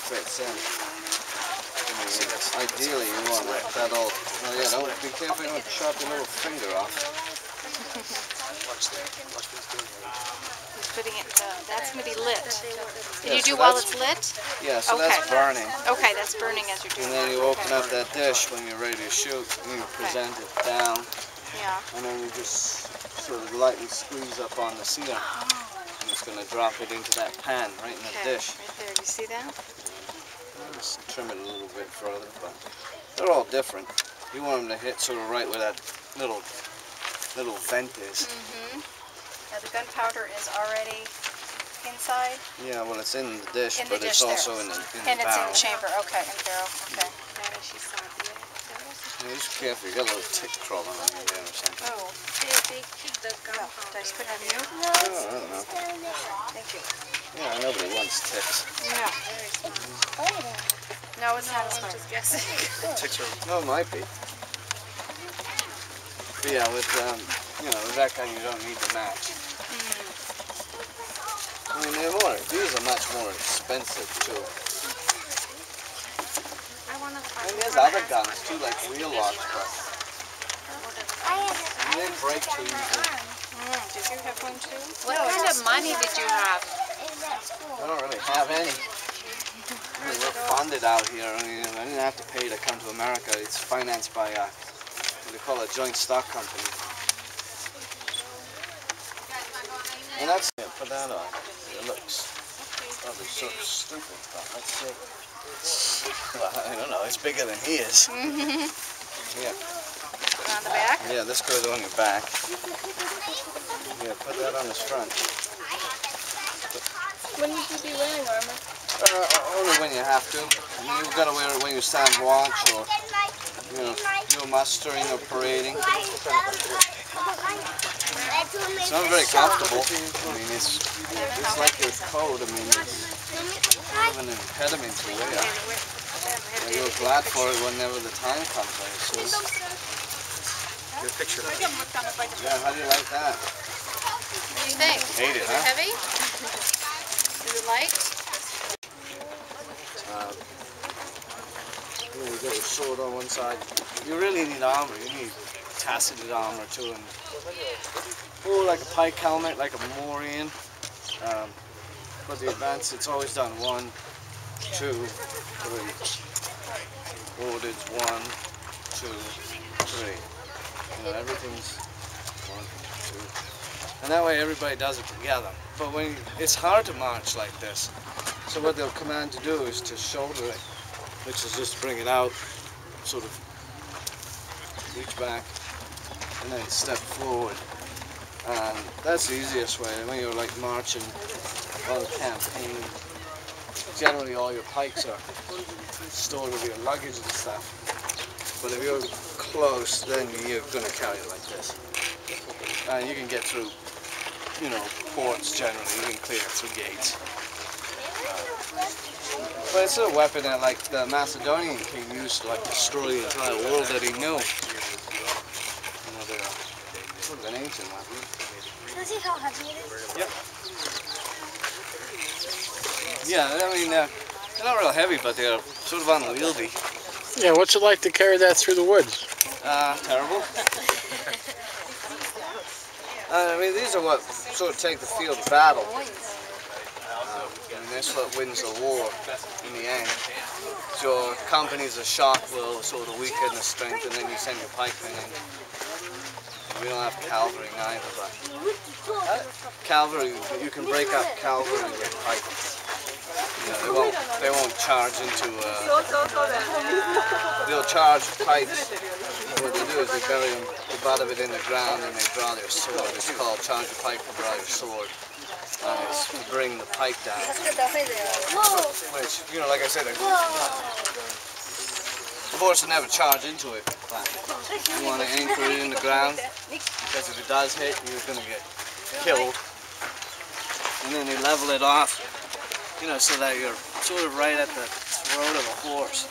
fits in. Ideally, you want that all. Well, yeah, don't be careful, you don't chop your little finger off. He's putting it. That's going to be lit. Did you Yeah, do so while it's lit? Yeah, so okay. that's burning. Okay, that's burning as you're doing it. And then you it. open up that dish when you're ready to shoot, and you present it down. Yeah. And then you just sort of lightly squeeze up on the sear. And it's going to drop it into that pan, right in the dish. Right there, do you see that? I'll just trim it a little bit further, but they're all different. You want them to hit sort of right where that little vent is. Now the gunpowder is already inside? Yeah, well it's in the dish, but it's also in the barrel. And it's in the chamber, okay, in the barrel, okay. Yeah, just be careful, you got a little tick crawling on you there or something. Oh. Did I spit on you? Oh, I don't know. Thank you. Yeah, nobody wants ticks. Yeah. No, it's not a spider. Ticks are... No, it might be. But yeah, with, with that kind you don't need the match. I mean, these are much more expensive too. And there's other guns too, like wheel locks, but they break too easily. Did you have one too? What kind of money did you have? I don't really have any. I mean, we're funded out here. I mean, I didn't have to pay to come to America. It's financed by what they call a joint stock company. And that's it. Put that on. It looks probably sort of stupid, but let's see. Well, I don't know. It's bigger than he is. Yeah. On the back? Yeah, this goes on your back. Yeah, put that on his front. When would you be wearing armor? Only when you have to. You've got to wear it when you stand watch or, do mustering or parading. It's not very comfortable. I mean, it's like your coat. I mean, it's kind of an impediment to wear. You're glad for it whenever the time comes, I assume. Your picture. Yeah, how do you like that? What do you think? Hate it, Is huh? it heavy? Is it light? You got your sword on one side. You really need armor. You need taceted armor too, and like a pike helmet, like a Morian. But the advance, it's always done 1, 2, 3. Ordered 1, 2, 3. Everything's 1, 2, and that way everybody does it together. But it's hard to march like this. So what they'll command to do is to shoulder it, which is just bring it out, sort of reach back, and then step forward. And that's the easiest way. When you're like marching on campaign, generally all your pikes are stored with your luggage and stuff. But if you're close, then you're going to carry it like this. And you can get through, ports generally. You can clear through gates. But it's a weapon that, like, the Macedonian king used to, like, destroy the entire world that he knew. They're sort of an ancient weapon. Can I see how heavy it is? Yep. Yeah, I mean, they're not real heavy, but they're sort of unwieldy. Yeah, what's it like to carry that through the woods? Terrible. I mean, these are what sort of take the field of battle. And that's what wins the war in the end. Your companies of shot will sort of weaken the strength, and then you send your pikemen in. We don't have cavalry neither, but cavalry, you can break up cavalry with pikes. They won't charge into. They'll charge pikes. What they do is they bury the butt of it in the ground and they draw their sword. It's called charge a pike to draw your sword. It's to bring the pike down. Which, like I said, the horse will never charge into it. You want to anchor it in the ground, because if it does hit, you're going to get killed. And then they level it off, so that you're sort of right at the throat of a horse.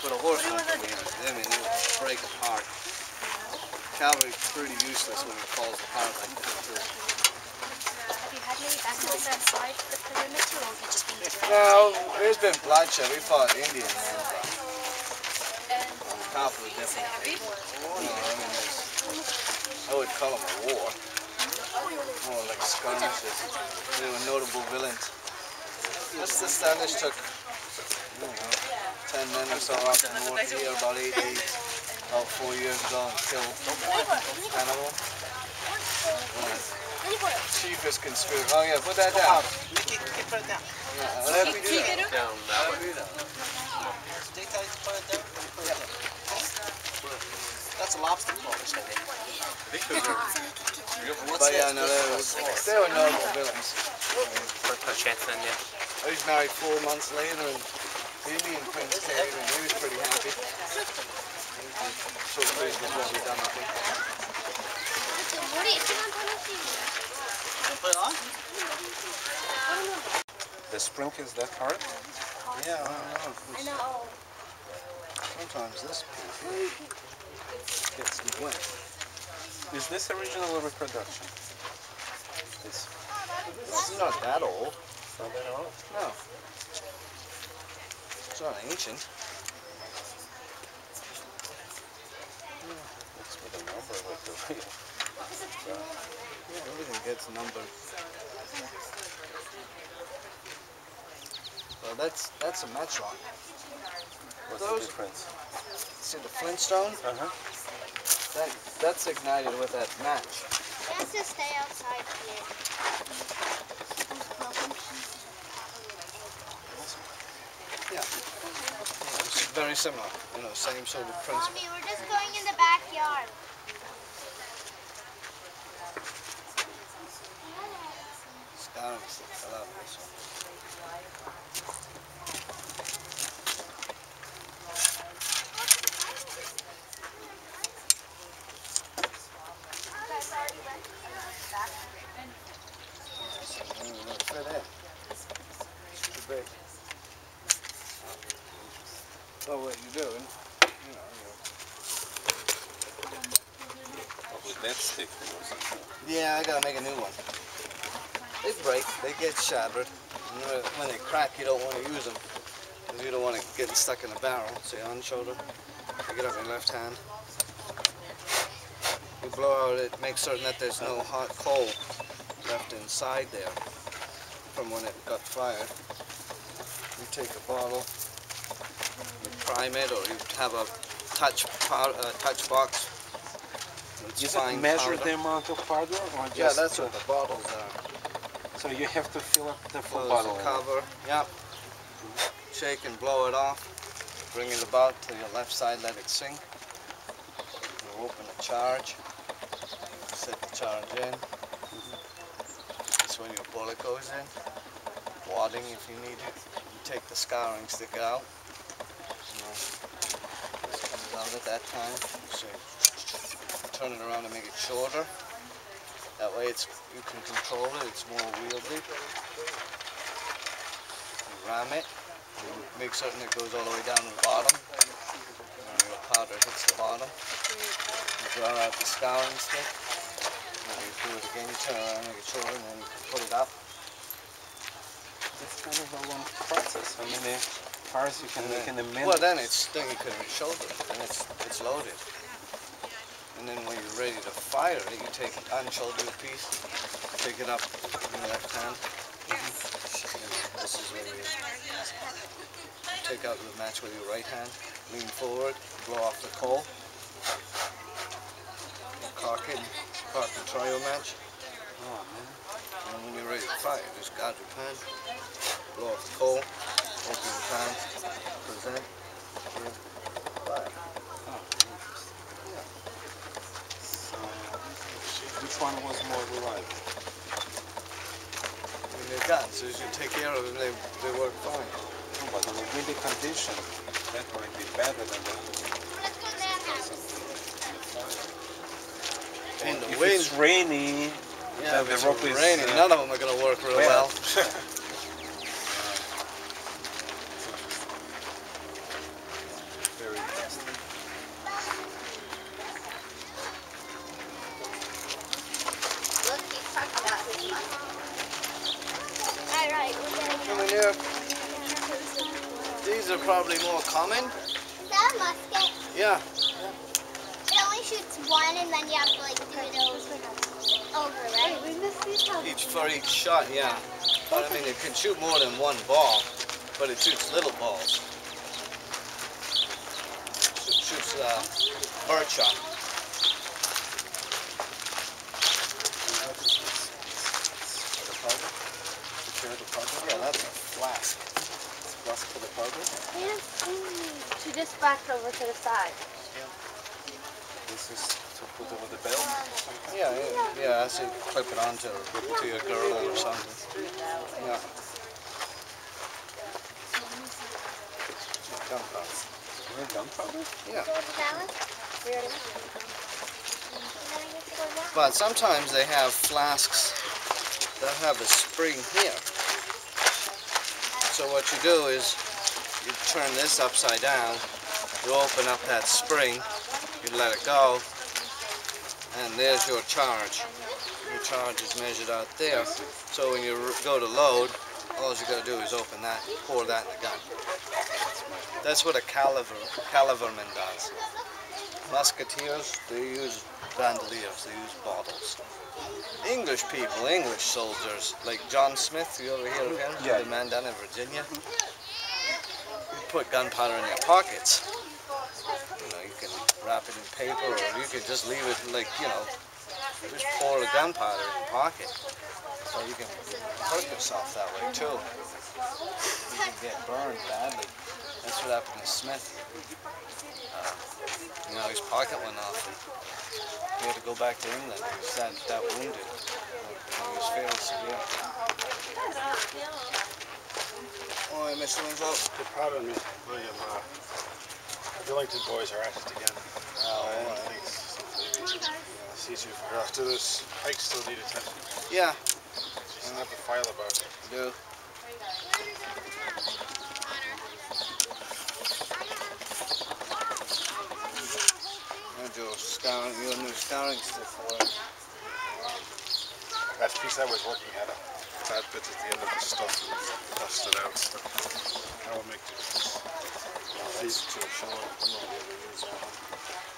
But a horse won't be in it. I mean, it will break apart. Cavalry's pretty useless when it falls apart like that, too. had any battles outside the perimeter, or have you just been defending? No, there's been bloodshed. We fought Indian men on a couple of different occasions. I would call them a war. More like skirmishes. They were notable villains. This Standish took, I don't know, 10 men or so up north here, about 8 days, about 4 years ago, and killed 10 of them. Chief is conspiracy. Oh yeah, put that down. Yeah, let me do that. Down that way. That's a lobster claw. But yeah, no, they were notable villains. I was married 4 months later, and the Indian prince came, and he was pretty happy. So crazy before we done nothing. The spring is that hard? Yeah, I know. Sometimes this piece gets wet. Is this original reproduction? This is not that old. Not that old? No. It's not ancient. It's with a number like the wheel. Yeah, everything gets numbered. Well, that's a matchlock. What's Those- the difference? See the flintstone? That's ignited with that match. He has to stay outside here. Yeah. It's very similar. You know, same sort of principle. Mommy, we're just going in the backyard. Scarings. I love this one. Fit in. It's too big. Well, what you doing? You know, With that stick or something. yeah, I gotta make a new one. They break, they get shattered. And when they crack, you don't want to use them because you don't want it getting stuck in the barrel. See, on shoulder, pick it up in your left hand. You blow out it, make certain that there's no hot coal left inside there from when it got fired. You take a bottle, you prime it, or you have a touch box. with Is fine it measure powder. the amount of powder or just? Yeah, that's what the bottles are. So you have to fill up the full Close bottle. the cover. Yep. Shake and blow it off. Bring it about to your left side, let it sink. You open the charge. Set the charge in. That's when your bullet goes in. Wadding if you need it. You take the scouring, stick it out. You know, this comes out at that time. So turn it around and make it shorter. That way you can control it, it's more wieldy. You ram it, you make certain it goes all the way down to the bottom. And your powder hits the bottom. You draw out the scouring stick. And you do it again, you turn it around, make it shorter, and then you can put it up. It's kind of a long process. How many cars you can make in a minute? Well, then you couldn't shoulder it, and it's loaded. And then when you're ready to fire it, you unshoulder the piece, take it up in the left hand. And this is where you take out the match with your right hand, lean forward, blow off the coal, cock the trial match. Oh, man. And when you're ready to fire, just guard your pan, blow off the coal, open your pan, present, fire. Which one was more reliable? When they're guns, as you take care of them, they work fine. No, but on a windy condition, that might be better than that. In the If wind, it's rainy, yeah, the if rope it's is raining, none of them are going to work real well. Very interesting. Look, he's talking about his mom. These are probably more common. Is that a musket? Yeah. It only shoots one and then you have to like do it over, right? For each shot, yeah. But I mean, it can shoot more than one ball, but it shoots little balls. So it shoots bird shot. Yeah, that's a flask. Flask for the powder. She just backed over to the side. This is to put over the belt. Yeah, that's it. Clip it onto your girdle or something. Yeah. Gunpowder. Gunpowder? Yeah. But sometimes they have flasks that have a spring here. So what you do is you turn this upside down, you open up that spring, you let it go, and there's your charge. Your charge is measured out there. So when you go to load, all you got to do is open that, pour that in the gun. That's what a caliverman does. Musketeers, they use bandoliers, they use bottles. English people, English soldiers, like John Smith, you ever hear of him? Yeah. The man down in Virginia. You put gunpowder in your pockets. You know, you can wrap it in paper, or you can just leave it like, you know, just pour the gunpowder in your pocket. So you can hurt yourself that way too. You can get burned badly. That's what happened to Smith. You know, his pocket went off and he had to go back to England. He was that wounded. He was fairly severe. Oh, Mr. Winslow. The problem is, William, the Billington boys are at it again. Oh, I think it's easier for us. Do this hike still need attention? yeah. Just have the file about it. Do. Your new scouring stick for it. That piece I was working at, that bit at the end of the stuff busted out. So that will make the difference. These two show. I'm not going to use that one.